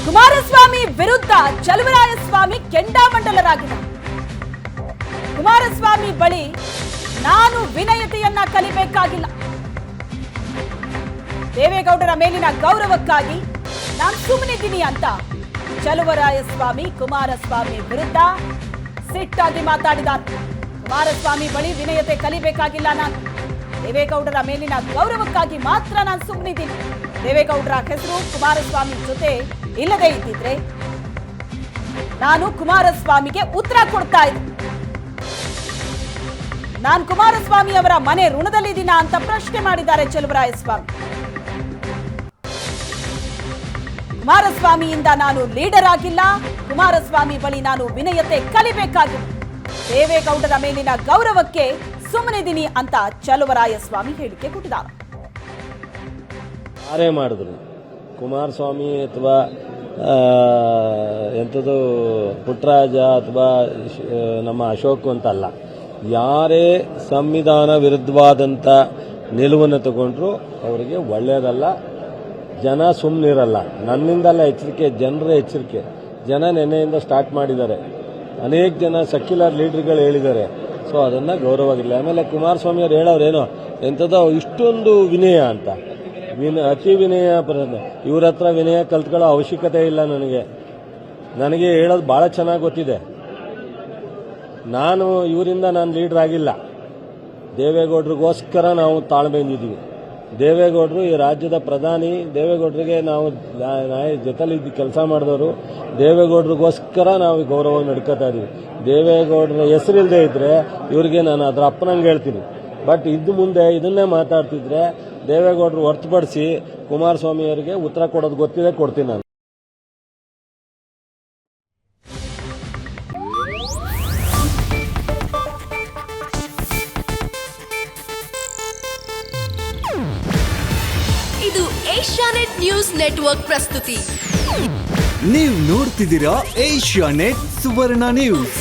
ಕುಮಾರಸ್ವಾಮಿ ವಿರುದ್ಧ ಚಲುವರಾಯಸ್ವಾಮಿ ಕೆಂಡಾಮಂಡಲರಾಗಿದ್ದಾರೆ. ಕುಮಾರಸ್ವಾಮಿ ಬಳಿ ನಾನು ವಿನಯತೆಯನ್ನ ಕಲಿಬೇಕಾಗಿಲ್ಲ, ದೇವೇಗೌಡರ ಮೇಲಿನ ಗೌರವಕ್ಕಾಗಿ ನಾನು ಸುಮ್ಮನಿದ್ದೀನಿ ಅಂತ ಚಲುವರಾಯಸ್ವಾಮಿ ಕುಮಾರಸ್ವಾಮಿ ವಿರುದ್ಧ ಸಿಟ್ಟಾಗಿ ಮಾತಾಡಿದ್ದಾರೆ. ಕುಮಾರಸ್ವಾಮಿ ಬಳಿ ವಿನಯತೆ ಕಲಿಬೇಕಾಗಿಲ್ಲ, ನಾನು ದೇವೇಗೌಡರ ಮೇಲಿನ ಗೌರವಕ್ಕಾಗಿ ಮಾತ್ರ ನಾನು ಸುಮ್ಮನಿದ್ದೀನಿ. ದೇವೇಗೌಡರ ಹೆಸರು ಕುಮಾರಸ್ವಾಮಿ ಜೊತೆ ಇಲ್ಲದೆ ಇದ್ದಿದ್ರೆ ನಾನು ಕುಮಾರಸ್ವಾಮಿಗೆ ಉತ್ತರ ಕೊಡ್ತಾ ಇದ್ದೆ. ನಾನು ಕುಮಾರಸ್ವಾಮಿ ಅವರ ಮನೆ ಋಣದಲ್ಲಿದ್ದೀನಾ ಅಂತ ಪ್ರಶ್ನೆ ಮಾಡಿದ್ದಾರೆ ಚಲುವರಾಯಸ್ವಾಮಿ. ಕುಮಾರಸ್ವಾಮಿಯಿಂದ ನಾನು ಲೀಡರ್ ಆಗಿಲ್ಲ, ಕುಮಾರಸ್ವಾಮಿ ಬಳಿ ನಾನು ವಿನಯತೆ ಕಲಿಬೇಕಾಗಿಲ್ಲ, ದೇವೇಗೌಡರ ಮೇಲಿನ ಗೌರವಕ್ಕೆ ಸುಮ್ಮನಿದ್ದೀನಿ ಅಂತ ಚಲುವರಾಯಸ್ವಾಮಿ ಹೇಳಿಕೆ ಕೊಟ್ಟಿದ್ದಾರೆ. ಯಾರೇ ಮಾಡಿದ್ರು ಕುಮಾರಸ್ವಾಮಿ ಅಥವಾ ಎಂಥದ್ದು ಪುಟ್ಟರಾಜ ಅಥವಾ ನಮ್ಮ ಅಶೋಕ್ ಅಂತಲ್ಲ, ಯಾರೇ ಸಂವಿಧಾನ ವಿರುದ್ಧವಾದಂಥ ನಿಲುವನ್ನು ತಗೊಂಡ್ರು ಅವರಿಗೆ ಒಳ್ಳೆಯದಲ್ಲ. ಜನ ಸುಮ್ಮನಿರಲ್ಲ. ನನ್ನಿಂದಲ್ಲ ಎಚ್ಚರಿಕೆ, ಜನರ ಎಚ್ಚರಿಕೆ. ಜನ ನೆನ್ನೆಯಿಂದ ಸ್ಟಾರ್ಟ್ ಮಾಡಿದ್ದಾರೆ. ಅನೇಕ ಜನ ಸೆಕ್ಯುಲರ್ ಲೀಡರ್ಗಳು ಹೇಳಿದ್ದಾರೆ. ಸೊ ಅದನ್ನು ಗೌರವಾಗಿರಲಿ. ಆಮೇಲೆ ಕುಮಾರಸ್ವಾಮಿ ಅವ್ರು ಹೇಳೋರೇನೋ ಎಂಥದ್ದು ಇಷ್ಟೊಂದು ವಿನಯ ಅಂತ, ಅತಿ ವಿನಯ. ಇವ್ರ ಹತ್ರ ವಿನಯ ಕಲ್ತ್ಕೊಳ್ಳೋ ಅವಶ್ಯಕತೆ ಇಲ್ಲ ನನಗೆ ಹೇಳೋದು ಭಾಳ ಚೆನ್ನಾಗಿ ಗೊತ್ತಿದೆ. ಇವರಿಂದ ನಾನು ಲೀಡರ್ ಆಗಿಲ್ಲ. ದೇವೇಗೌಡರಿಗೋಸ್ಕರ ನಾವು ತಾಳ್ಮೆಂದಿದ್ದೀವಿ. ದೇವೇಗೌಡರು ಈ ರಾಜ್ಯದ ಪ್ರಧಾನಿ. ದೇವೇಗೌಡರಿಗೆ ನಾವು ಜೊತೆಲಿ ಕೆಲಸ ಮಾಡಿದವರು. ದೇವೇಗೌಡರಿಗೋಸ್ಕರ ನಾವು ಗೌರವ ನಡ್ಕೋತಾ ಇದ್ದೀವಿ. ದೇವೇಗೌಡರ ಹೆಸರಿಲ್ಲದೆ ಇದ್ರೆ ಇವರಿಗೆ ನಾನು ಅದರ ಅಪ್ಪನಂಗೆ ಹೇಳ್ತೀನಿ. ಬಟ್ ಇದ್ದು ಮುಂದೆ ಇದನ್ನೇ ಮಾತಾಡ್ತಿದ್ರೆ ದೇವೇಗೌಡರು ಹೊರತುಪಡಿಸಿ ಕುಮಾರಸ್ವಾಮಿ ಅವರಿಗೆ ಉತ್ತರ ಕೊಡೋದು ಗೊತ್ತಿದೆ, ಕೊಡ್ತೀನಿ ನಾನು. ಇದು ಏಷ್ಯಾನೆಟ್ ನ್ಯೂಸ್ ನೆಟ್ವರ್ಕ್ ಪ್ರಸ್ತುತಿ. ನೀವು ನೋಡ್ತಿದ್ದೀರಾ ಏಷ್ಯಾನೆಟ್ ಸುವರ್ಣ ನ್ಯೂಸ್.